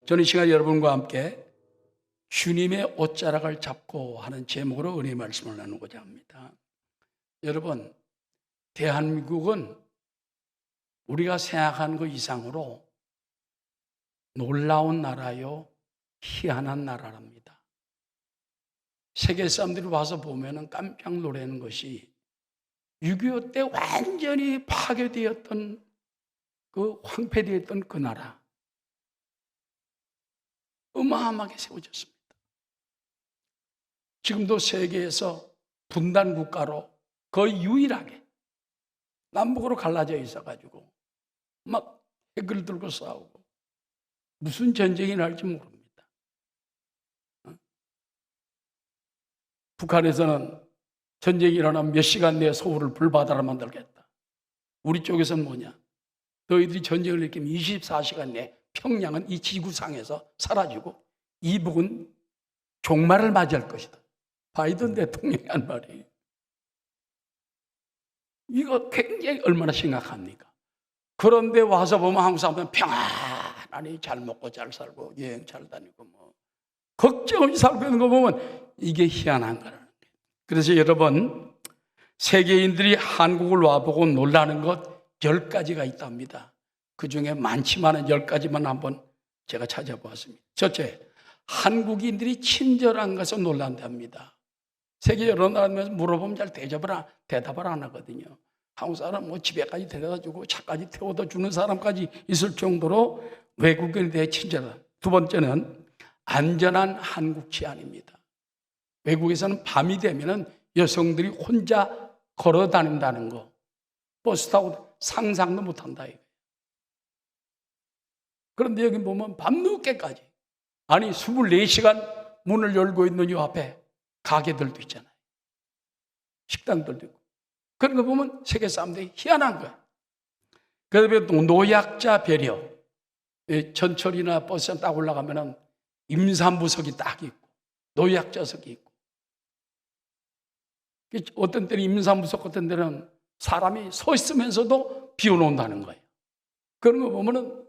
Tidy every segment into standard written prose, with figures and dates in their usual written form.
저는 이 시간 여러분과 함께 주님의 옷자락을 잡고 하는 제목으로 은혜의 말씀을 나누고자 합니다. 여러분, 대한민국은 우리가 생각한 것 이상으로 놀라운 나라요, 희한한 나라랍니다. 세계 사람들이 와서 보면 깜짝 놀라는 것이 6.25 때 완전히 파괴되었던 그 황폐되었던 그 나라, 어마어마하게 세워졌습니다. 지금도 세계에서 분단 국가로 거의 유일하게 남북으로 갈라져 있어가지고 막 핵을 들고 싸우고 무슨 전쟁이 날지 모릅니다. 북한에서는 전쟁이 일어나면 몇 시간 내에 서울을 불바다로 만들겠다. 우리 쪽에서는 뭐냐? 너희들이 전쟁을 일으키면 24시간 내에 평양은 이 지구상에서 사라지고 이북은 종말을 맞이할 것이다. 바이든 대통령이 한 말이에요. 이거 굉장히 얼마나 심각합니까? 그런데 와서 보면 한국 사람들은 평안하니 잘 먹고 잘 살고 여행 잘 다니고 뭐 걱정 없이 살고 있는 거 보면 이게 희한한 거라는 거예요. 그래서 여러분, 세계인들이 한국을 와보고 놀라는 것 10가지가 있답니다. 그 중에 많지만은 10가지만 한번 제가 찾아보았습니다. 첫째, 한국인들이 친절한 것을 놀란답니다. 세계 여러 나라에서 물어보면 잘 대답을 안 하거든요. 한국 사람 뭐 집에까지 데려다 주고 차까지 태워다 주는 사람까지 있을 정도로 외국인에 대해 친절하다. 두 번째는 안전한 한국 치안입니다. 외국에서는 밤이 되면은 여성들이 혼자 걸어 다닌다는 거, 버스 타고 상상도 못 한다. 그런데 여기 보면 밤늦게까지, 아니 24시간 문을 열고 있는 이 앞에 가게들도 있잖아요. 식당들도 있고. 그런 거 보면 세계 사람들이 희한한 거예요. 그다음에 또 노약자 배려. 전철이나 버스에 딱 올라가면은 임산부석이 딱 있고 노약자석이 있고. 어떤 때는 임산부석 같은 데는 사람이 서 있으면서도 비워놓는다는 거예요. 그런 거 보면은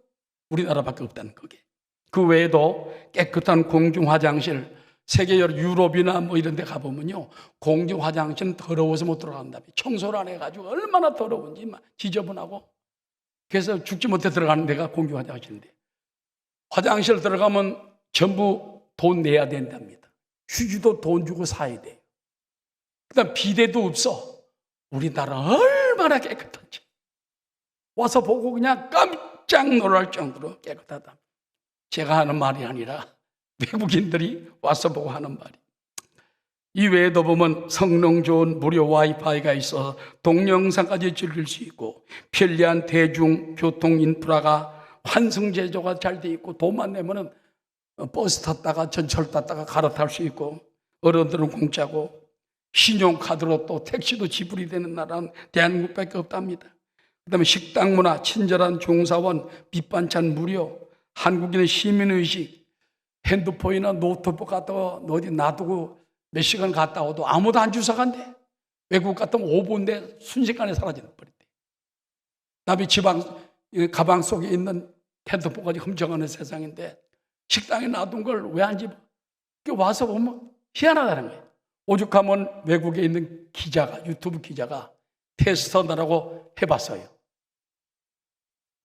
우리나라밖에 없다는 거게. 그 외에도 깨끗한 공중 화장실, 세계 유럽이나 뭐 이런 데 가보면요, 공중 화장실은 더러워서 못 들어간다며. 청소를 안 해가지고 얼마나 더러운지 막 지저분하고. 그래서 죽지 못해 들어가는 데가 공중 화장실인데, 화장실 들어가면 전부 돈 내야 된답니다. 휴지도 돈 주고 사야 돼요. 그다음 비데도 없어. 우리나라 얼마나 깨끗한지 와서 보고 그냥 깜짝 놀랄 정도로 깨끗하다. 제가 하는 말이 아니라 외국인들이 와서 보고 하는 말이. 이 외에도 보면 성능 좋은 무료 와이파이가 있어서 동영상까지 즐길 수 있고, 편리한 대중교통 인프라가 환승제조가 잘 돼 있고, 돈만 내면은 버스 탔다가 전철 탔다가 갈아탈 수 있고, 어른들은 공짜고, 신용카드로 또 택시도 지불이 되는 나라는 대한민국밖에 없답니다. 그 다음에 식당 문화, 친절한 종사원, 밑반찬 무료, 한국인의 시민의식, 핸드폰이나 노트북 갖다가 어디 놔두고 몇 시간 갔다 와도 아무도 안 주워간대. 외국 같으면 5분 내 순식간에 사라지는 버린대. 남의 지방 가방 속에 있는 핸드폰까지 훔쳐가는 세상인데 식당에 놔둔 걸 왜 안 집어? 와서 보면 희한하다는 거예요. 오죽하면 외국에 있는 기자가, 유튜브 기자가 테스터라고 해봤어요.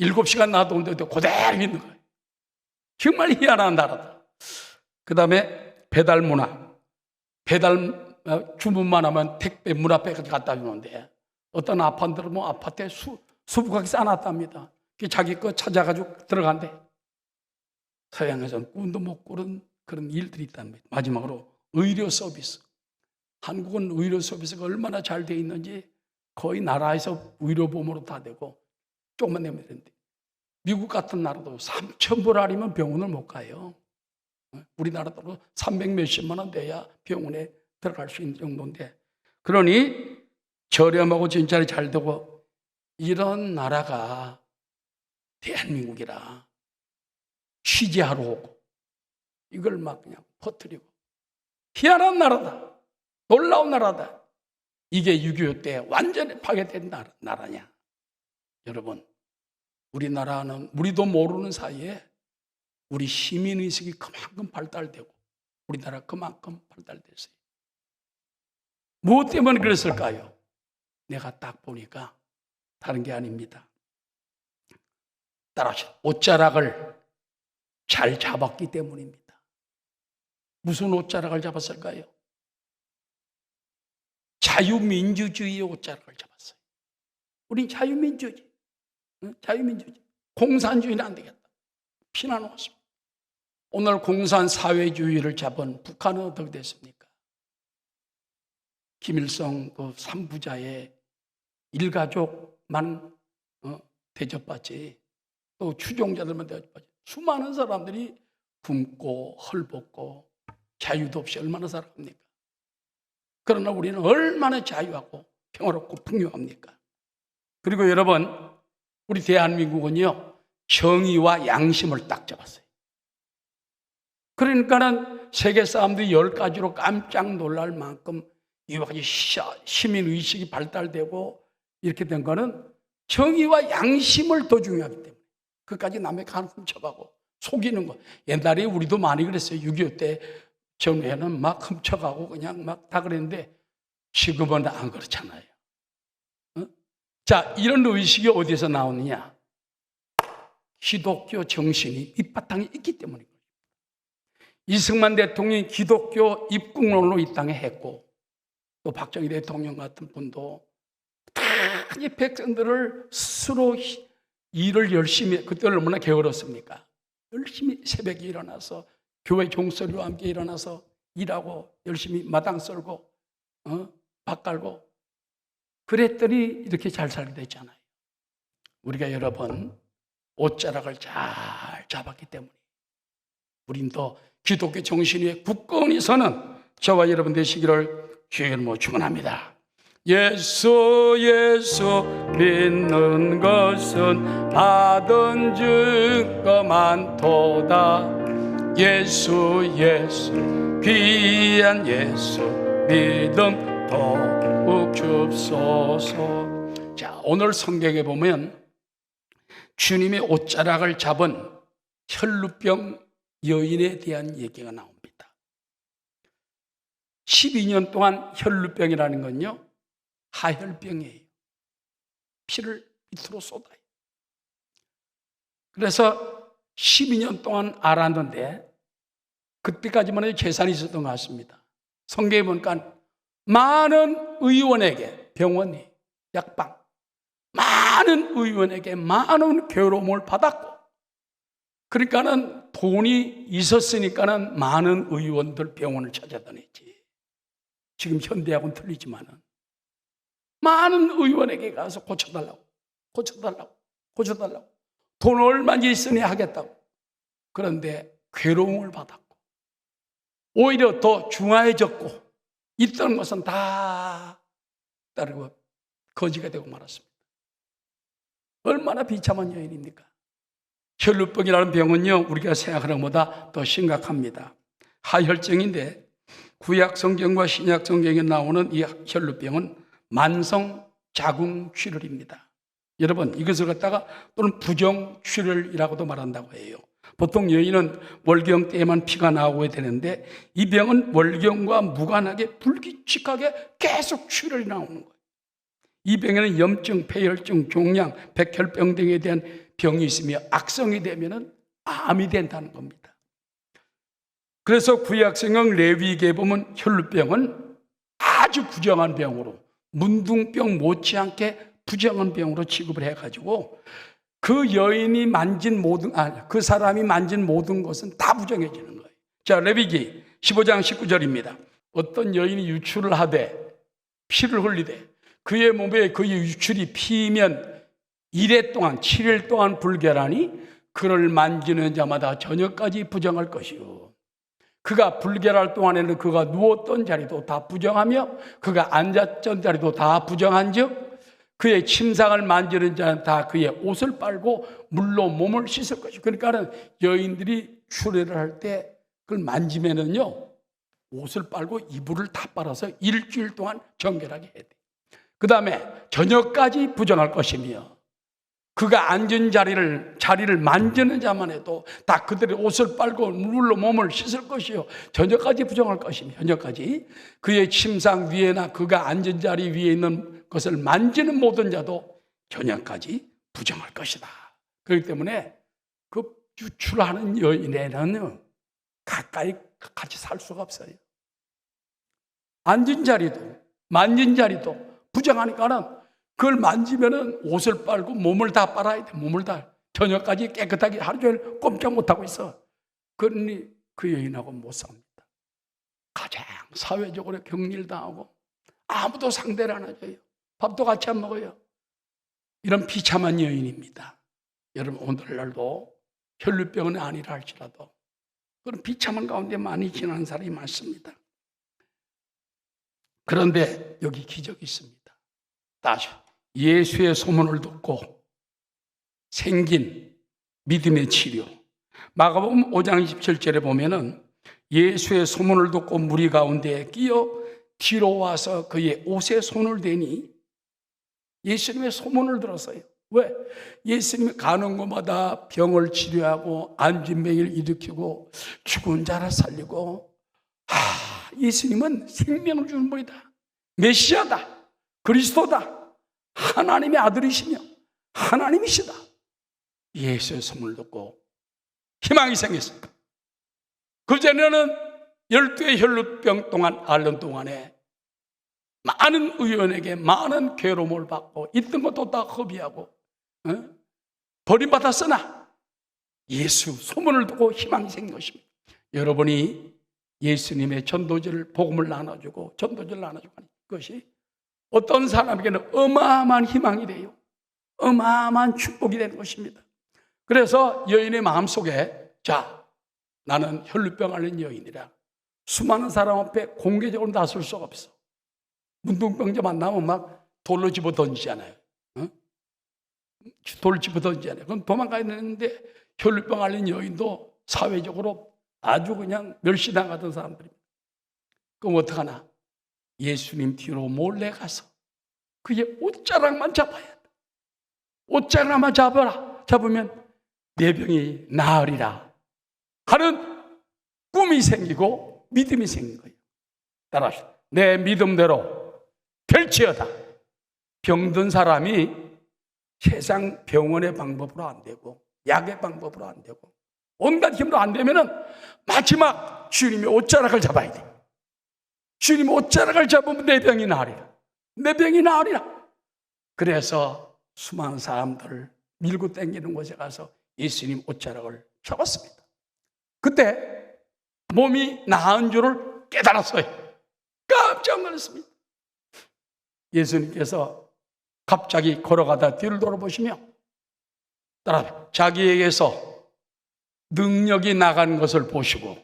7시간 놔뒀는데도 그대로 있는 거예요. 정말 희한한 나라다. 그 다음에 배달 문화. 배달 주문만 하면 택배 문 앞에까지 갖다 주는데, 어떤 아파트들은 뭐 아파트에 수북하게 쌓아놨답니다. 자기 거 찾아가지고 들어간대. 서양에서는 꿈도 못 꾸는 그런 일들이 있답니다. 마지막으로 의료 서비스. 한국은 의료 서비스가 얼마나 잘 돼 있는지 거의 나라에서 의료보험으로 다 되고 조금만 내면 되는데, 미국 같은 나라도 3,000불 아니면 병원을 못 가요. 우리나라도 300 몇십만 원 돼야 병원에 들어갈 수 있는 정도인데, 그러니 저렴하고 진짜 잘 되고 이런 나라가 대한민국이라 취재하러 오고 이걸 막 그냥 퍼뜨리고, 희한한 나라다. 놀라운 나라다. 이게 6.25 때 완전히 파괴된 나라냐. 여러분, 우리나라는 우리도 모르는 사이에 우리 시민의식이 그만큼 발달되고 우리나라 그만큼 발달됐어요. 무엇 때문에 그랬을까요? 내가 딱 보니까 다른 게 아닙니다. 따라서 옷자락을 잘 잡았기 때문입니다. 무슨 옷자락을 잡았을까요? 자유민주주의의 옷자락을 잡았어요. 우린 자유민주주의, 자유민주주의. 공산주의는 안 되겠다. 피난 왔습니다. 오늘 공산사회주의를 잡은 북한은 어떻게 됐습니까? 김일성 그 3부자의 일가족만 대접받지, 또 추종자들만 대접받지, 수많은 사람들이 굶고 헐벗고 자유도 없이 얼마나 살아갑니까? 그러나 우리는 얼마나 자유하고 평화롭고 풍요합니까? 그리고 여러분, 우리 대한민국은요, 정의와 양심을 딱 잡았어요. 그러니까는 세계 사람들이 10가지로 깜짝 놀랄 만큼 이와 같이 시민의식이 발달되고 이렇게 된 거는 정의와 양심을 더 중요하기 때문에. 그까지 남의 간 훔쳐가고 속이는 거. 옛날에 우리도 많이 그랬어요. 6.25 때 전후에는 막 훔쳐가고 그냥 막 다 그랬는데 지금은 안 그렇잖아요. 자, 이런 의식이 어디서 나오느냐? 기독교 정신이 밑바탕에 있기 때문입니다. 이승만 대통령이 기독교 입국론으로 이 땅에 했고, 또 박정희 대통령 같은 분도 다 이 백성들을 스스로 일을 열심히, 그때 얼마나 게을렀습니까? 열심히 새벽에 일어나서 교회 종소리와 함께 일어나서 일하고 열심히 마당 썰고 밥 갈고 그랬더니 이렇게 잘 살게 됐잖아요. 우리가 여러분 옷자락을 잘 잡았기 때문에 우린 더 기독교 정신 위에 굳건히 서는 저와 여러분 되시기를 주의 이름으로 축원합니다. 예수 믿는 것은 받은 증거 많도다. 예수 귀한 예수 믿음 더욱 줍소서. 자, 오늘 성경에 보면 주님의 옷자락을 잡은 혈루병 여인에 대한 얘기가 나옵니다. 12년 동안 혈루병이라는 건요, 하혈병이에요. 피를 밑으로 쏟아요. 그래서 12년 동안 알았는데 그때까지만 해도 재산이 있었던 것 같습니다. 성경에 보니까 많은 의원에게 병원이 약방, 많은 의원에게 많은 괴로움을 받았고, 그러니까는 돈이 있었으니까는 많은 의원들 병원을 찾아다녔지. 지금 현대하고는 틀리지만은 많은 의원에게 가서 고쳐달라고 돈 얼마나 있으니 하겠다고. 그런데 괴로움을 받았고 오히려 더 중화해졌고 있던 것은 다 따르고 거지가 되고 말았습니다. 얼마나 비참한 여인입니까? 혈루병이라는 병은요, 우리가 생각하는 것보다 더 심각합니다. 하혈증인데 구약 성경과 신약 성경에 나오는 이 혈루병은 만성 자궁출혈입니다. 여러분, 이것을 갖다가 또는 부정출혈이라고도 말한다고 해요. 보통 여인은 월경 때에만 피가 나오게 되는데 이 병은 월경과 무관하게 불규칙하게 계속 출혈이 나오는 거예요. 이 병에는 염증, 폐혈증, 종양, 백혈병 등에 대한 병이 있으며 악성이 되면 암이 된다는 겁니다. 그래서 구약성경 레위기에 보면 혈루병은 아주 부정한 병으로, 문둥병 못지않게 부정한 병으로 취급을 해가지고 그 여인이 만진 그 사람이 만진 모든 것은 다 부정해지는 거예요. 자, 레위기 15장 19절입니다. 어떤 여인이 유출을 하되 피를 흘리되 그의 몸에 그의 유출이 피면 1회 동안 7일 동안 불결하니 그를 만지는 자마다 저녁까지 부정할 것이요. 그가 불결할 동안에는 그가 누웠던 자리도 다 부정하며 그가 앉았던 자리도 다 부정한즉 그의 침상을 만지는 자는 다 그의 옷을 빨고 물로 몸을 씻을 것이고. 그러니까는 여인들이 출애를 할 때 그걸 만지면은요 옷을 빨고 이불을 다 빨아서 일주일 동안 정결하게 해야 돼. 그 다음에 저녁까지 부정할 것이며 그가 앉은 자리를 만지는 자만 해도 다 그들의 옷을 빨고 물로 몸을 씻을 것이요 저녁까지 부정할 것이며, 저녁까지 그의 침상 위에나 그가 앉은 자리 위에 있는 것을 만지는 모든 자도 저녁까지 부정할 것이다. 그렇기 때문에 그 유출하는 여인에는 가까이 같이 살 수가 없어요. 앉은 자리도 만진 자리도 부정하니까는 그걸 만지면은 옷을 빨고 몸을 다 빨아야 돼. 몸을 다 저녁까지 깨끗하게 하루 종일 꼼짝 못하고 있어. 그러니 그 여인하고 못 삽니다. 가장 사회적으로 격리당하고 아무도 상대를 안 해줘요. 밥도 같이 안 먹어요. 이런 비참한 여인입니다. 여러분, 오늘날도 혈루병은 아니라 할지라도 그런 비참한 가운데 많이 지나는 사람이 많습니다. 그런데 여기 기적이 있습니다. 다시 예수의 소문을 듣고 생긴 믿음의 치료. 마가복음 5장 27절에 보면은 예수의 소문을 듣고 무리 가운데 끼어 뒤로 와서 그의 옷에 손을 대니 예수님의 소문을 들었어요. 왜? 예수님이 가는 곳마다 병을 치료하고 안진병을 일으키고 죽은 자를 살리고, 예수님은 생명을 주는 분이다. 메시아다. 그리스도다. 하나님의 아들이시며 하나님이시다. 예수의 소문을 듣고 희망이 생겼습니다. 그전에는 12의 혈루병 동안 앓는 동안에 많은 의원에게 많은 괴로움을 받고 있던 것도 다 허비하고 버림받았으나 예수 소문을 듣고 희망이 생긴 것입니다. 여러분이 예수님의 전도지를 복음을 나눠주고 전도지를 나눠주고 하는 것이 어떤 사람에게는 어마어마한 희망이 돼요. 어마어마한 축복이 되는 것입니다. 그래서 여인의 마음속에, 자, 나는 혈루병 앓는 여인이라 수많은 사람 앞에 공개적으로 나설 수가 없어. 문둥병자 만나면 막 돌로 집어 던지잖아요. 돌 집어 던지잖아요. 그럼 도망가야 되는데 혈루병 앓는 여인도 사회적으로 아주 그냥 멸시당하던 사람들입니다. 그럼 어떡하나? 예수님 뒤로 몰래 가서 그의 옷자락만 잡아야 돼. 옷자락만 잡으면 내 병이 나으리라 하는 꿈이 생기고 믿음이 생긴 거예요. 따라하시오. 내 믿음대로 될지어다. 병든 사람이 세상 병원의 방법으로 안 되고 약의 방법으로 안 되고 온갖 힘으로 안 되면은 마지막 주님의 옷자락을 잡아야 돼. 주님 옷자락을 잡으면 내 병이 나으리라. 내 병이 나으리라. 그래서 수많은 사람들을 밀고 당기는 곳에 가서 예수님 옷자락을 잡았습니다. 그때 몸이 나은 줄을 깨달았어요. 깜짝 놀랐습니다. 예수님께서 갑자기 걸어가다 뒤를 돌아보시며 따라 자기에게서 능력이 나간 것을 보시고,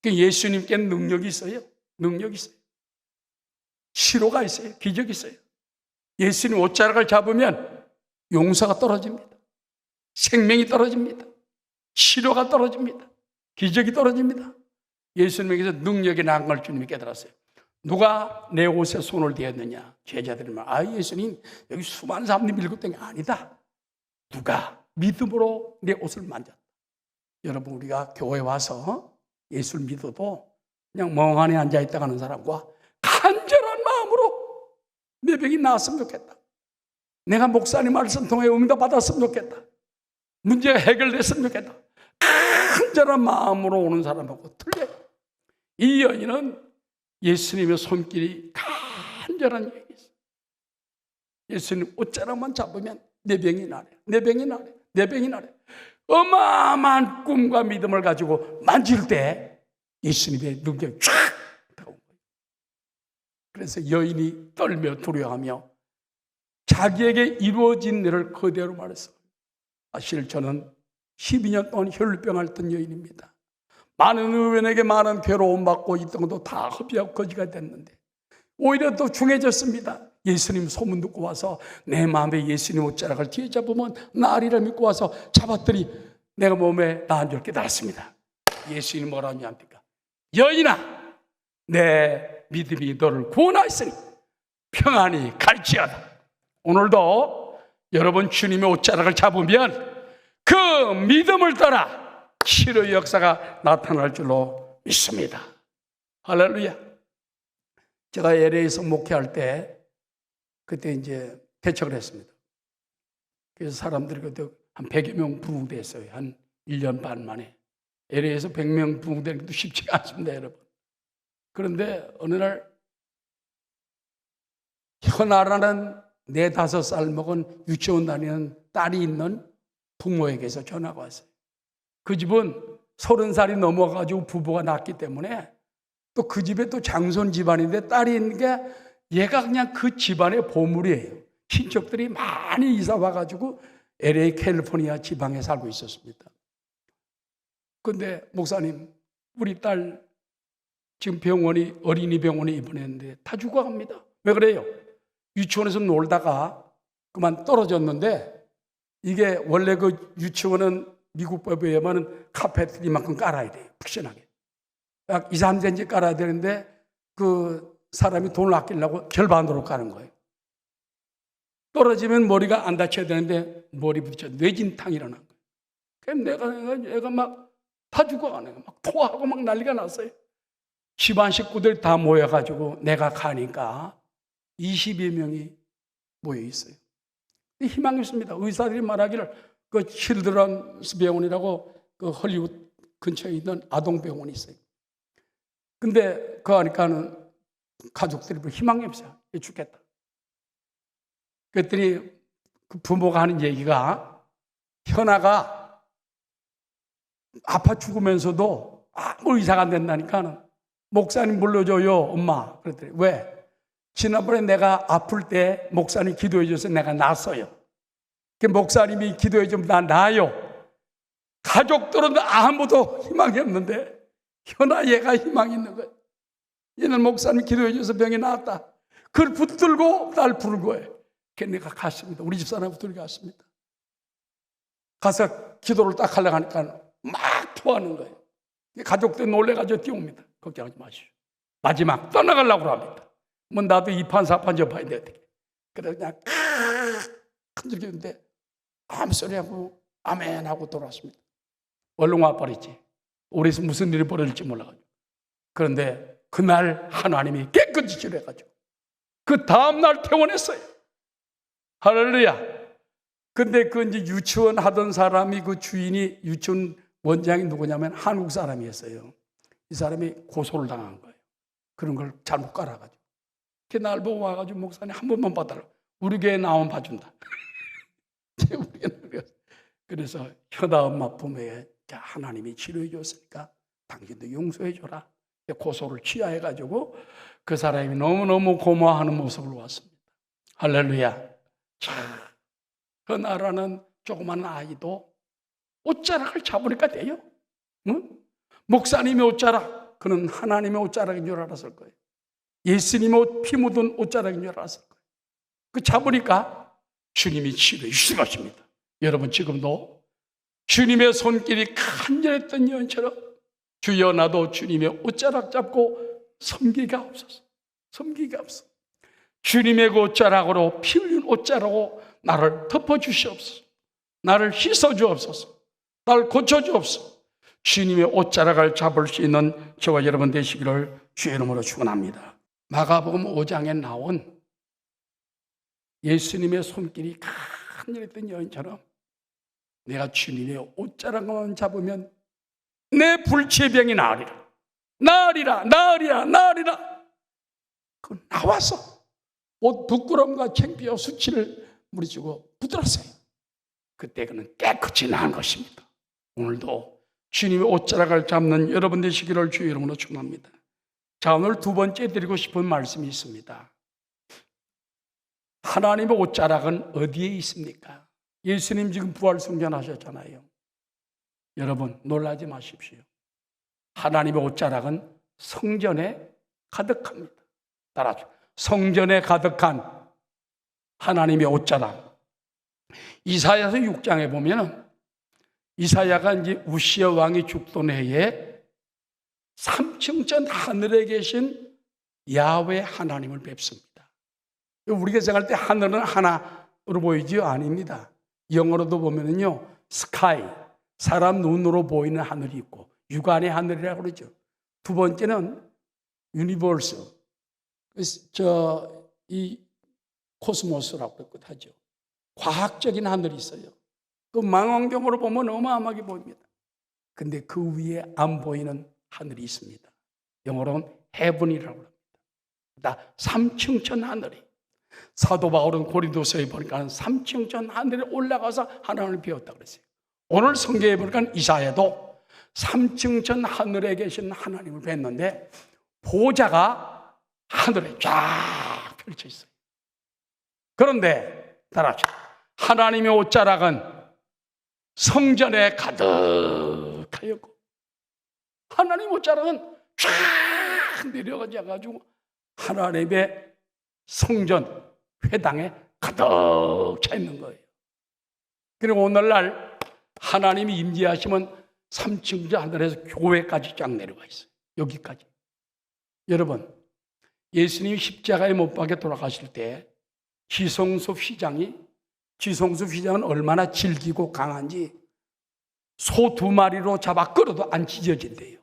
예수님께는 능력이 있어요. 능력이 있어요. 치료가 있어요. 기적이 있어요. 예수님 옷자락을 잡으면 용서가 떨어집니다. 생명이 떨어집니다. 치료가 떨어집니다. 기적이 떨어집니다. 예수님에게서 능력이 나간 걸 주님이 깨달았어요. 누가 내 옷에 손을 대었느냐? 제자들이 말, 예수님 여기 수많은 사람들이 밀고 땡이 아니다. 누가 믿음으로 내 옷을 만졌다. 여러분, 우리가 교회에 와서 예수를 믿어도 그냥 멍하니 앉아있다 가는 사람과 간절한 마음으로 내 병이 나았으면 좋겠다. 내가 목사님 말씀 통해 응답받았으면 좋겠다. 문제가 해결됐으면 좋겠다. 간절한 마음으로 오는 사람하고 틀려요. 이 여인은 예수님의 손길이 간절한 여인이었어요. 예수님 옷자락만 잡으면 내 병이 나래. 내 병이 나래. 내 병이 나래. 어마어마한 꿈과 믿음을 가지고 만질 때 예수님의 능력이 쫙 들어온 거예요. 그래서 여인이 떨며 두려워하며 자기에게 이루어진 일을 그대로 말했어요. 사실 저는 12년 동안 혈루병 앓던 여인입니다. 많은 의원에게 많은 괴로움 받고 있던 것도 다 허비하고 거지가 됐는데 오히려 더 중해졌습니다. 예수님 소문 듣고 와서 내 마음에 예수님 옷자락을 뒤에 잡으면 나으리라 믿고 와서 잡았더니 내가 몸에 나은 줄 깨달았습니다. 예수님 뭐라 하냐니까, 여인아, 내 믿음이 너를 구원하였으니 평안히 갈지어다. 오늘도 여러분 주님의 옷자락을 잡으면 그 믿음을 따라 치료의 역사가 나타날 줄로 믿습니다. 할렐루야. 제가 LA에서 목회할 때 그때 이제 개척을 했습니다. 그래서 사람들이 그때 한 100여 명 부흥됐어요. 한 1년 반 만에. LA에서 100명 부흥되는 것도 쉽지가 않습니다, 여러분. 그런데 어느 날 현아라는 4, 5살 먹은 유치원 다니는 딸이 있는 부모에게서 전화가 왔어요. 그 집은 30살이 넘어가지고 부부가 낳기 때문에 또 그 집에 또 장손 집안인데 딸이 있는 게 얘가 그냥 그 집안의 보물이에요. 친척들이 많이 이사 와가지고 LA 캘리포니아 지방에 살고 있었습니다. 근데 목사님, 우리 딸 지금 어린이 병원에 입원했는데 다 죽어갑니다. 왜 그래요? 유치원에서 놀다가 그만 떨어졌는데 이게 원래 그 유치원은 미국 법에 의하면 카페트 이만큼 깔아야 돼요. 푹신하게. 약 2, 3cm 깔아야 되는데 그 사람이 돈을 아끼려고 절반으로 까는 거예요. 떨어지면 머리가 안 다쳐야 되는데 머리 부딪혀 뇌진탕이 일어난 거예요. 그럼 내가 막 다 죽어가네. 막 토하고 막 난리가 났어요. 집안 식구들 다 모여가지고 내가 가니까 20여 명이 모여 있어요. 희망이 있습니다. 의사들이 말하기를 그 칠드런스 병원이라고 그 헐리우드 근처에 있는 아동병원이 있어요. 근데 그 하니까는 가족들이 희망이 없어요. 죽겠다. 그랬더니 그 부모가 하는 얘기가 현아가 아파 죽으면서도 아무 의사가 안 된다니까 목사님 불러줘요, 엄마. 그랬더니 왜? 지난번에 내가 아플 때 목사님 기도해 줘서 내가 낫어요. 그 목사님이 기도해 주면 나 나아요. 가족들은 아무도 희망이 없는데 현아 얘가 희망이 있는 거예요. 얘는 목사님 기도해 줘서 병이 나았다. 그걸 붙들고 날 부른 거예요. 그래서 내가 갔습니다. 우리 집사람 붙들고 갔습니다. 가서 기도를 딱 하려고 하니까 막 토하는 거예요. 가족들 놀래가지고 뛰어옵니다. 걱정하지 마시오. 마지막 떠나가려고 합니다. 뭐 나도 2판 4판 접어야 돼. 그래서 그냥 흔들리는데 아무 소리하고 아멘 하고 돌아왔습니다. 얼른 와버렸지. 우리에서 무슨 일이 벌어질지 몰라가지고. 그런데 그날 하나님이 깨끗이 치료해가지고 그 다음날 퇴원했어요. 할렐루야. 근데 그 이제 유치원 하던 사람이 그 주인이 유치원 원장이 누구냐면 한국 사람이었어요. 이 사람이 고소를 당한 거예요. 그런 걸 잘못 깔아가지고. 그 날 보고 와가지고 목사님 한 번만 봐달라. 우리 교회 나오면 봐준다. 그래서 현아 엄마 품에 하나님이 치료해 줬으니까 당신도 용서해 줘라. 고소를 취하해가지고 그 사람이 너무너무 고마워하는 모습을 보았습니다. 할렐루야. 자, 현아라는 조그만 아이도 옷자락을 잡으니까 돼요. 응? 목사님의 옷자락, 그는 하나님의 옷자락인 줄 알았을 거예요. 예수님의 피 묻은 옷자락인 줄 알았을 거예요. 그 잡으니까 주님이 치료해 주신 것입니다. 여러분 지금도 주님의 손길이 간절했던 여인처럼 주여 나도 주님의 옷자락 잡고 섬기가 없어서 섬기가 없어. 주님의 그 옷자락으로 피 흘린 옷자락으로 나를 덮어주시옵소서. 나를 씻어주옵소서. 나를 고쳐주옵소서. 주님의 옷자락을 잡을 수 있는 저와 여러분 되시기를 주의 이름으로 축원합니다. 마가복음 5장에 나온 예수님의 손길이 간절했던 여인처럼 내가 주님의 옷자락만 잡으면 내 불치병이 나으리라. 나으리라. 나으리라. 나으리라. 그 나와서 옷 부끄러움과 창피와 수치를 무리치고 붙들었어요. 그때 그는 깨끗이 나은 것입니다. 오늘도 주님의 옷자락을 잡는 여러분 되시기를 주의 이름으로 축원합니다. 자, 오늘 두 번째 드리고 싶은 말씀이 있습니다. 하나님의 옷자락은 어디에 있습니까? 예수님 지금 부활 승천하셨잖아요. 여러분 놀라지 마십시오. 하나님의 옷자락은 성전에 가득합니다. 따라하죠. 성전에 가득한 하나님의 옷자락. 이사야서 6장에 보면은 이사야가 이제 우시야 왕이 죽던 해에 3층 전 하늘에 계신 야훼 하나님을 뵙습니다. 우리가 생각할 때 하늘은 하나 보이지요? 아닙니다. 영어로도 보면은요, 스카이, 사람 눈으로 보이는 하늘이 있고 육안의 하늘이라고 그러죠. 두 번째는 유니버스, 이 코스모스라고 하죠. 과학적인 하늘이 있어요. 그 망원경으로 보면 어마어마하게 보입니다. 근데 그 위에 안 보이는 하늘이 있습니다. 영어로는 헤븐이라고 합니다. 3층천 하늘이. 사도 바울은 고린도서에 보니까 3층천 하늘에 올라가서 하나님을 배웠다 그랬어요. 오늘 성경에 보니까 이사야도 3층천 하늘에 계신 하나님을 뵀는데 보좌가 하늘에 쫙 펼쳐 있어요. 그런데 따라하시죠. 하나님의 옷자락은 성전에 가득하였고 하나님 옷자락은 쫙 내려가지고 하나님의 성전 회당에 가득 차 있는 거예요. 그리고 오늘날 하나님이 임재하시면 3층 하늘에서 교회까지 쫙 내려가 있어요. 여기까지. 여러분, 예수님이 십자가에 못 박혀 돌아가실 때 지성소 휘장은 얼마나 질기고 강한지 소 2마리로 잡아 끌어도 안 찢어진대요.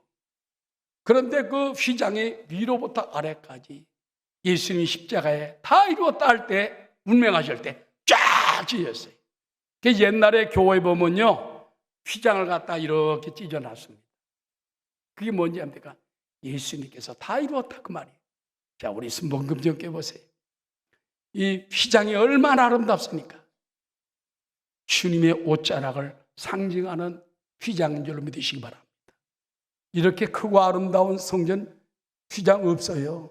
그런데 그 휘장이 위로부터 아래까지 예수님이 십자가에 다 이루었다 할 때, 운명하실 때 쫙 찢었어요. 옛날에 교회 보면요, 휘장을 갖다 이렇게 찢어놨습니다. 그게 뭔지 압니까? 예수님께서 다 이루었다 그 말이에요. 자, 우리 순봉금 좀 깨보세요. 이 휘장이 얼마나 아름답습니까? 주님의 옷자락을 상징하는 휘장인 줄로 믿으시기 바랍니다. 이렇게 크고 아름다운 성전 휘장 없어요.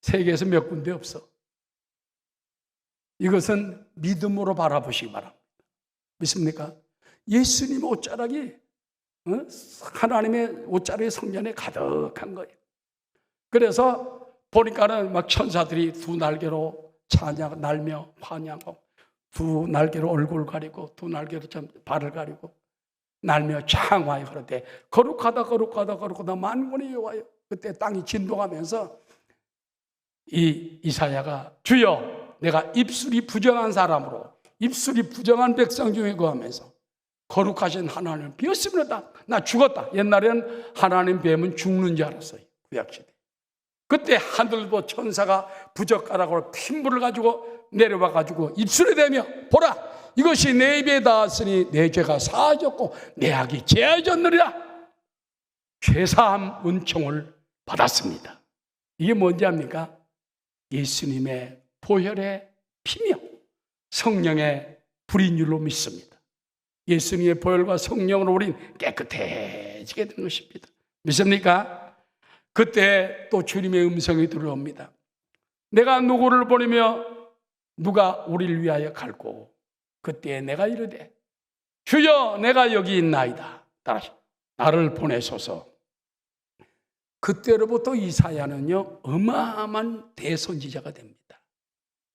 세계에서 몇 군데 없어. 이것은 믿음으로 바라보시기 바랍니다. 믿습니까? 예수님 옷자락이 하나님의 옷자락의 성전에 가득한 거예요. 그래서 보니까는 막 천사들이 2날개로 날며 환영하고 2날개로 얼굴 가리고 2날개로 발을 가리고 날며 창화에 그런데 거룩하다 만군의 여호와여. 그때 땅이 진동하면서 이 이사야가 주여 내가 입술이 부정한 사람으로 입술이 부정한 백성 중에 거하면서 거룩하신 하나님을 비었습니다. 나 죽었다. 옛날에는 하나님 뵈면 죽는 줄 알았어요. 구약시대. 그때 하늘도 천사가 부젓가락으로 핀불을 가지고 내려와 가지고 입술에 대며 보라 이것이 내 입에 닿았으니 내 죄가 사하졌고 내 악이 제하였느니라. 죄사함 은총을 받았습니다. 이게 뭔지 압니까? 예수님의 보혈의 피며 성령의 불인 줄로 믿습니다. 예수님의 보혈과 성령으로 우린 깨끗해지게 된 것입니다. 믿습니까? 그때 또 주님의 음성이 들어옵니다. 내가 누구를 보내며 누가 우리를 위하여 갈고 그때 내가 이르되 주여 내가 여기 있나이다. 따라서 나를 보내소서. 그때로부터 이사야는요 어마어마한 대선지자가 됩니다.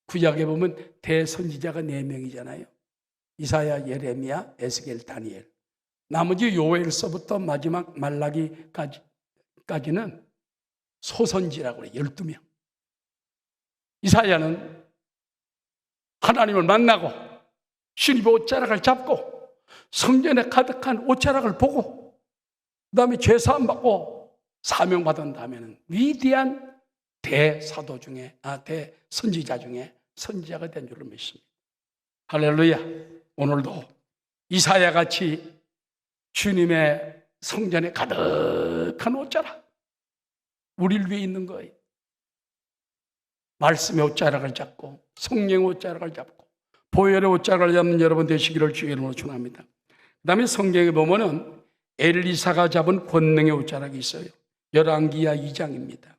구약에 보면 대선지자가 4명이잖아요. 이사야, 예레미야, 에스겔, 다니엘. 나머지 요엘서부터 마지막 말라기까지는 소선지라고 해요. 12명. 이사야는 하나님을 만나고 주님의 옷자락을 잡고 성전에 가득한 옷자락을 보고 그 다음에 죄사함 받고 사명받은 다음에는 위대한 대사도 중에 대선지자 중에 선지자가 된 줄로 믿습니다. 할렐루야. 오늘도 이사야 같이 주님의 성전에 가득한 옷자락 우리를 위해 있는 거예요. 말씀의 옷자락을 잡고 성령의 옷자락을 잡고 보혈의 옷자락을 잡는 여러분 되시기를 주의 이름으로 축원합니다. 그 다음에 성경에 보면은 엘리사가 잡은 권능의 옷자락이 있어요. 열왕기야 2장입니다.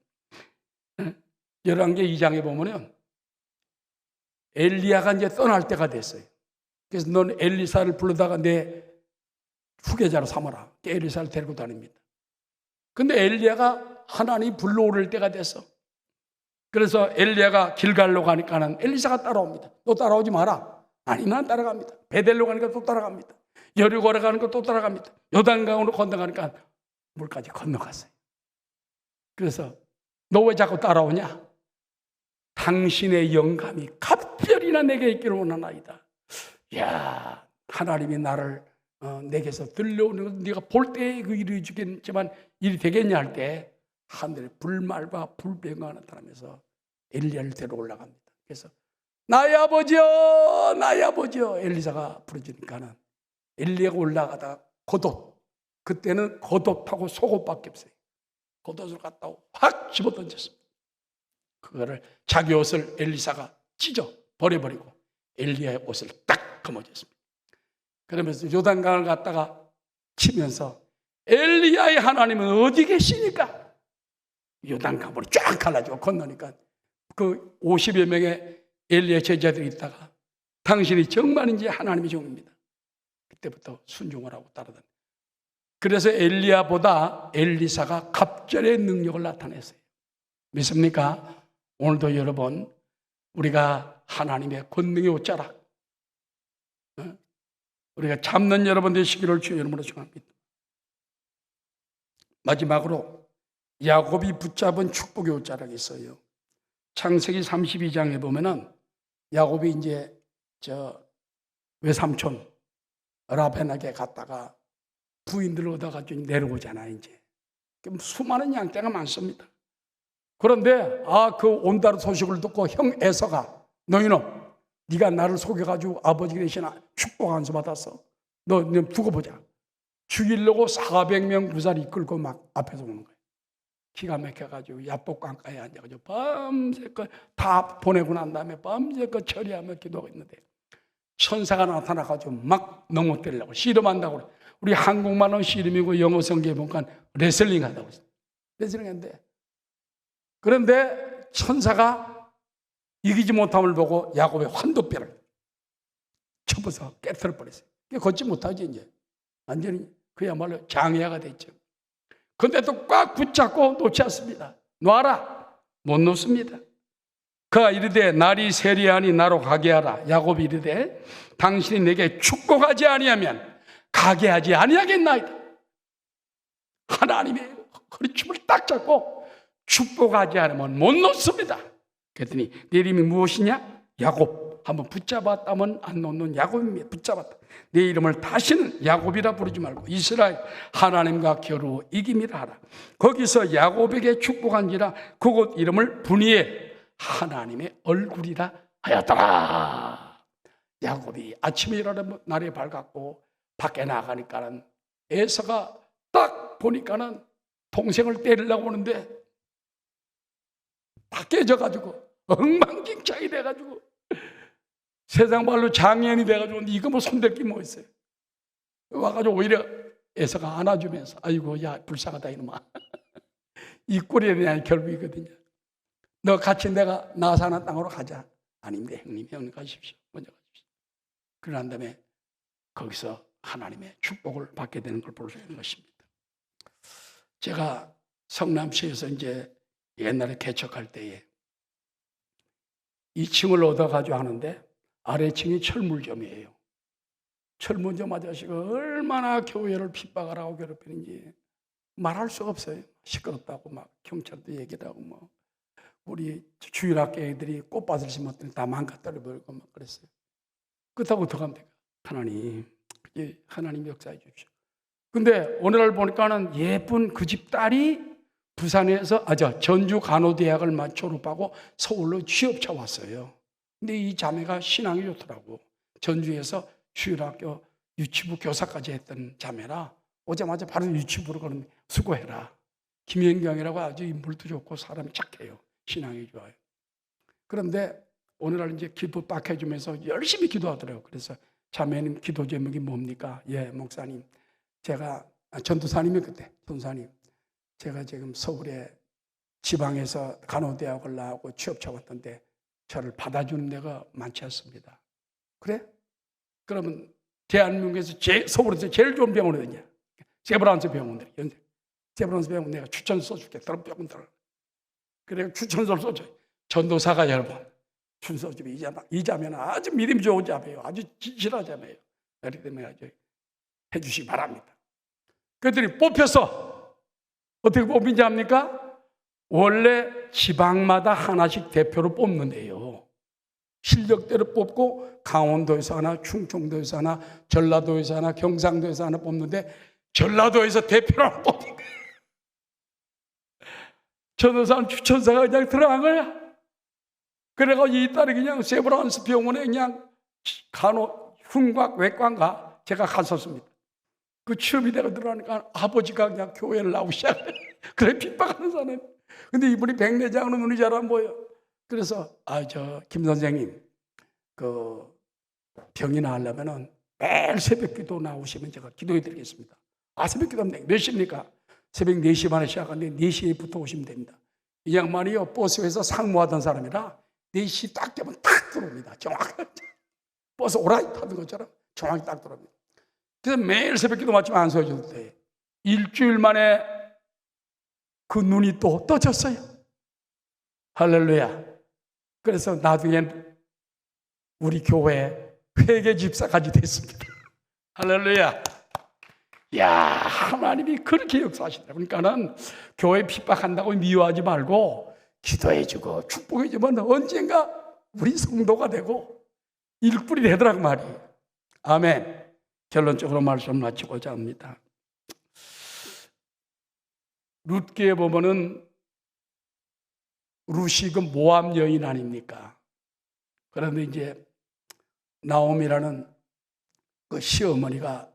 열왕기야 2장에 보면은 엘리야가 이제 떠날 때가 됐어요. 그래서 넌 엘리사를 불러다가 내 후계자로 삼아라. 엘리사를 데리고 다닙니다. 근데 엘리야가 하나님이 불러오를 때가 됐어. 그래서 엘리야가 길갈로 가니까는 엘리사가 따라옵니다. 너 따라오지 마라. 아니면 따라갑니다. 베델로 가니까 또 따라갑니다. 여리고로 가니까 또 따라갑니다. 요단강으로 건너가니까 물까지 건너갔어요. 그래서 너 왜 자꾸 따라오냐? 당신의 영감이 갑절이나 내게 있기를 원하나이다. 야, 하나님이 나를 내게서 들려오는 것 네가 볼 때에 그 일이 주겠지만 일이 되겠냐 할 때 하늘에 불말과 불병과 나타나면서 엘리야를 데리고 올라갑니다. 그래서 나의 아버지여, 나의 아버지여, 엘리사가 부르짖으니까는 엘리야가 올라가다가 겉옷, 그때는 겉옷하고 속옷밖에 없어요. 겉옷을 갖다 확 집어던졌습니다. 그거를 자기 옷을 엘리사가 찢어 버려버리고 엘리야의 옷을 딱 거머쥐었습니다. 그러면서 요단강을 갖다가 치면서 엘리야의 하나님은 어디 계시니까? 요단강을 쫙 갈라지고 건너니까 그 50여 명의 엘리야 제자들이 있다가 당신이 정말인지 하나님의 종입니다. 그때부터 순종을 하고 따라다닙니다. 그래서 엘리야보다 엘리사가 갑절의 능력을 나타냈어요. 믿습니까? 오늘도 여러분 우리가 하나님의 권능의 옷자락, 우리가 잡는 여러분 되시기를 주의 이름으로 축원합니다. 마지막으로 야곱이 붙잡은 축복의 옷자락이 있어요. 창세기 32장에 보면은 야곱이 이제 외삼촌 라벤에게 갔다가 부인들을 얻어가지고 내려오잖아요. 이제 수많은 양떼가 많습니다. 그런데 그 온다는 소식을 듣고 형 에서가 너희는 네가 나를 속여가지고 아버지 대신 축복 안수 받았어. 너 두고 보자. 죽이려고 400명 부사를 이끌고 막 앞에서 오는 거예요. 기가 막혀가지고 야복강가에 앉아가지고 밤새껏 다 보내고 난 다음에 밤새껏 처리하며 기도하고 있는데 천사가 나타나가지고 막 넘어뜨리려고 씨름한다고 그래. 우리 한국말은 씨름이고 영어 성경에 보니까 레슬링 한다고 했어요. 레슬링 했는데 그런데 천사가 이기지 못함을 보고 야곱의 환도뼈를 쳐서 깨트려 버렸어요. 걷지 못하지 이제. 완전히 그야말로 장애아가 됐죠. 그런데 또 꽉 붙잡고 놓지 않습니다. 놔라. 못 놓습니다. 그가 이르되 날이 세리하니 나로 가게 하라. 야곱이 이르되 당신이 내게 축복하지 아니하면 가게 하지 아니하겠나이다. 하나님의 허리춤을 딱 잡고 축복하지 않으면 못 놓습니다. 그랬더니 내 이름이 무엇이냐? 야곱. 한번 붙잡았다면 안 놓는 야곱입니다. 붙잡았다. 내 이름을 다시는 야곱이라 부르지 말고 이스라엘 하나님과 겨루 이김이라 하라. 거기서 야곱에게 축복한지라 그곳 이름을 분이엘 하나님의 얼굴이라 하였더라. 야곱이 아침에 일어나면 날이 밝았고 밖에 나가니까는 에서가 딱 보니까는 동생을 때리려고 오는데 다 깨져가지고 엉망진창이 돼가지고 세상 말로 장애인이 돼가지고 이거 뭐 손댈 게 뭐 있어요. 와가지고 오히려 에서가 안아주면서 아이고 야 불쌍하다 이놈아. 이 꼴에 대한 결국이거든요. 너 같이 내가 나 사는 땅으로 가자. 아닙니다 형님 가십시오. 먼저 가십시오. 그러난 다음에 거기서 하나님의 축복을 받게 되는 걸 볼 수 있는 것입니다. 제가 성남시에서 이제 옛날에 개척할 때에 2층을 얻어가지고 하는데 아래층이 철물점이에요. 철물점 아저씨가 얼마나 교회를 핍박을 하고 괴롭히는지 말할 수가 없어요. 시끄럽다고 막 경찰도 얘기를 하고 뭐 우리 주일학교 애들이 꽃밭을 심었더니 다 망가뜨려 버리고 막 그랬어요. 그렇다고 어떡하면 돼요? 하나님 역사해 주십시오. 근데 오늘날 보니까는 예쁜 그 집 딸이 부산에서 전주 간호대학을 졸업하고 서울로 취업차 왔어요. 근데 이 자매가 신앙이 좋더라고. 전주에서 주일학교 유치부 교사까지 했던 자매라 오자마자 바로 유치부로 가는 수고해라. 김현경이라고 아주 인물도 좋고 사람이 착해요. 신앙이 좋아요. 그런데 오늘날 이제 기도 빡 해주면서 열심히 기도하더라고요. 그래서 자매님 기도 제목이 뭡니까? 예, 목사님. 제가 전도사님이 그때 전도사님. 제가 지금 서울에 지방에서 간호대학을 나오고 취업차 왔던데 저를 받아주는 데가 많지 않습니다. 그래? 그러면 대한민국에서 서울에서 제일 좋은 병원이 어디냐? 세브란스 병원들이. 세브란스 병원 내가 추천서 써줄게. 병원 들어. 그래 추천서를 써줘. 전도사가 여러분 추천서 이 자매는 아주 믿음 좋은 자매예요. 아주 진실한 자매예요. 그렇기 때문에 아주 해주시기 바랍니다. 그랬더니 뽑혔어. 어떻게 뽑힌지 압니까? 원래 지방마다 하나씩 대표를 뽑는데요. 실력대로 뽑고 강원도에서 하나, 충청도에서 하나, 전라도에서 하나, 경상도에서 하나 뽑는데 전라도에서 대표를 안 뽑는 거예요. 전도사는 추천사가 그냥 들어간 거야. 그래가지고 이 딸이 그냥 세브란스 병원에 그냥 흉곽 외과인가 제가 갔었습니다. 그 취업이 되고 들어가니까 아버지가 그냥 교회를 나오기 시작해. 그래 핍박하는 사람이. 근데 이분이 백내장으로 눈이 잘 안 보여. 그래서 김 선생님 그 병이 나으려면은 매일 새벽 기도 나오시면 제가 기도해 드리겠습니다. 새벽 기도하면 몇 시입니까? 새벽 4시 반에 시작하는데 4시부터 오시면 됩니다. 이 양반이요 버스에서 상무하던 사람이라 4시 딱 되면 딱 들어옵니다. 정확하게 버스 오라이 타는 것처럼 정확히 딱 들어옵니다. 그래서 매일 새벽 기도 마치면 안 서줘도 돼. 일주일 만에 그 눈이 또 떠졌어요. 할렐루야. 그래서 나중엔 우리 교회 회계 집사까지 됐습니다. 할렐루야. 야, 하나님이 그렇게 역사하시더라고요. 그러니까는 교회 핍박한다고 미워하지 말고 기도해주고 축복해주면 언젠가 우리 성도가 되고 일꾼이 되더라고 말이에요. 아멘. 결론적으로 말씀 마치고자 합니다. 룻기에 보면은 룻이 그 모압 여인 아닙니까? 그런데 이제 나오미라는 그 시어머니가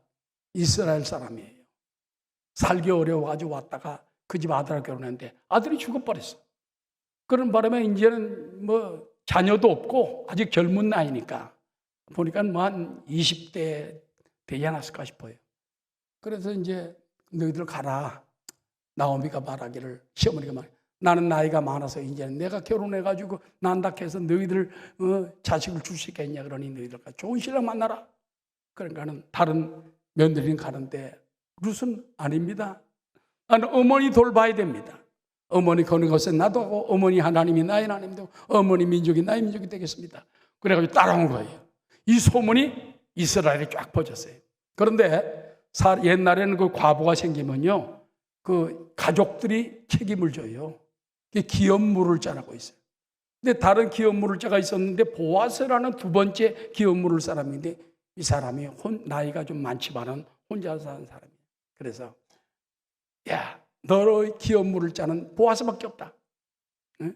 이스라엘 사람이에요. 살기 어려워가지고 왔다가 그 집 아들하고 결혼했는데 아들이 죽어버렸어. 그런 바람에 이제는 뭐 자녀도 없고 아직 젊은 나이니까 보니까 뭐 한 20대 되지 않았을까 싶어요. 그래서 이제 너희들 가라. 나오미가 말하기를, 시어머니가 말해, 나는 나이가 많아서 이제 내가 결혼해가지고 난다 해서 너희들 자식을 줄 수 있겠냐. 그러니 너희들과 좋은 신랑 만나라. 그러니까는 다른 며느리는 가는데 룻은 아닙니다. 나는 어머니 돌봐야 됩니다. 어머니 거는 것에 나도 하고 어머니 하나님이 나의 하나님 되고 어머니 민족이 나의 민족이 되겠습니다. 그래가지고 따라온 거예요. 이 소문이 이스라엘에 쫙 퍼졌어요. 그런데 옛날에는 그 과부가 생기면요, 그 가족들이 책임을 져요. 기업 물을 자라고 있어요. 근데 다른 기업 물을 자가 있었는데 보아스라는 두 번째 기업 물을 사람인데 이 사람이 나이가 좀 많지만은 혼자 사는 사람이에요. 그래서 야, 너의 기업 물을 자는 보아스밖에 없다. 응?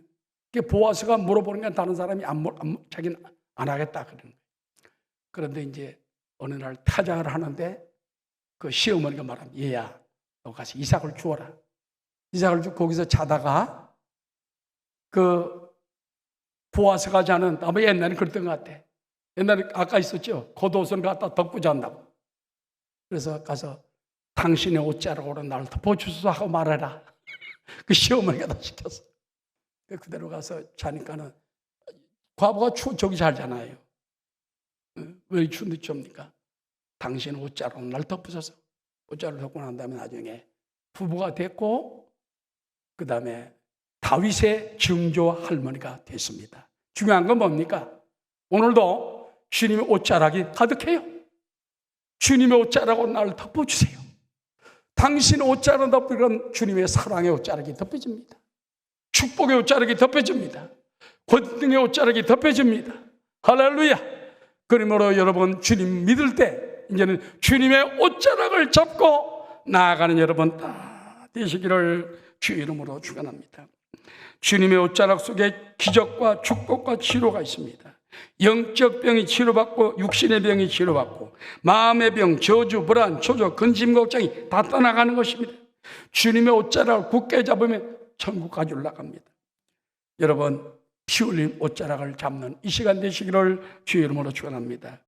보아스가 물어보니까 다른 사람이 자기는 안 하겠다 그러는 거예요. 그런데 이제 어느 날 타작을 하는데 그 시어머니가 말합니다. 얘야, 너 가서 이삭을 주어라. 이삭을 주고 거기서 자다가 그 보아스가 자는, 아마 옛날에 그랬던 것 같아. 옛날에 아까 있었죠. 겉옷을 갖다 덮고 잔다고. 그래서 가서 당신의 옷자락으로 나를 덮어주소서 하고 말해라. 그 시어머니가 다 시켰어. 그대로 가서 자니까는 과부가 저기 살잖아요. 왜 추운데 춥니까? 당신 옷자락으로 날 덮으셔서 옷자락을 덮고 난 다음에 나중에 부부가 됐고 그 다음에 다윗의 증조 할머니가 됐습니다. 중요한 건 뭡니까? 오늘도 주님의 옷자락이 가득해요. 주님의 옷자락으로 나를 덮어주세요. 당신의 옷자락을 덮으면 주님의 사랑의 옷자락이 덮여집니다. 축복의 옷자락이 덮여집니다. 권능의 옷자락이 덮여집니다. 할렐루야. 그러므로 여러분 주님 믿을 때 이제는 주님의 옷자락을 잡고 나아가는 여러분 다 되시기를 주 이름으로 축원합니다. 주님의 옷자락 속에 기적과 축복과 치료가 있습니다. 영적 병이 치료받고 육신의 병이 치료받고 마음의 병, 저주, 불안, 초조, 근심, 걱정이 다 떠나가는 것입니다. 주님의 옷자락을 굳게 잡으면 천국까지 올라갑니다. 여러분 피 흘린 옷자락을 잡는 이 시간 되시기를 주의 이름으로 축원합니다.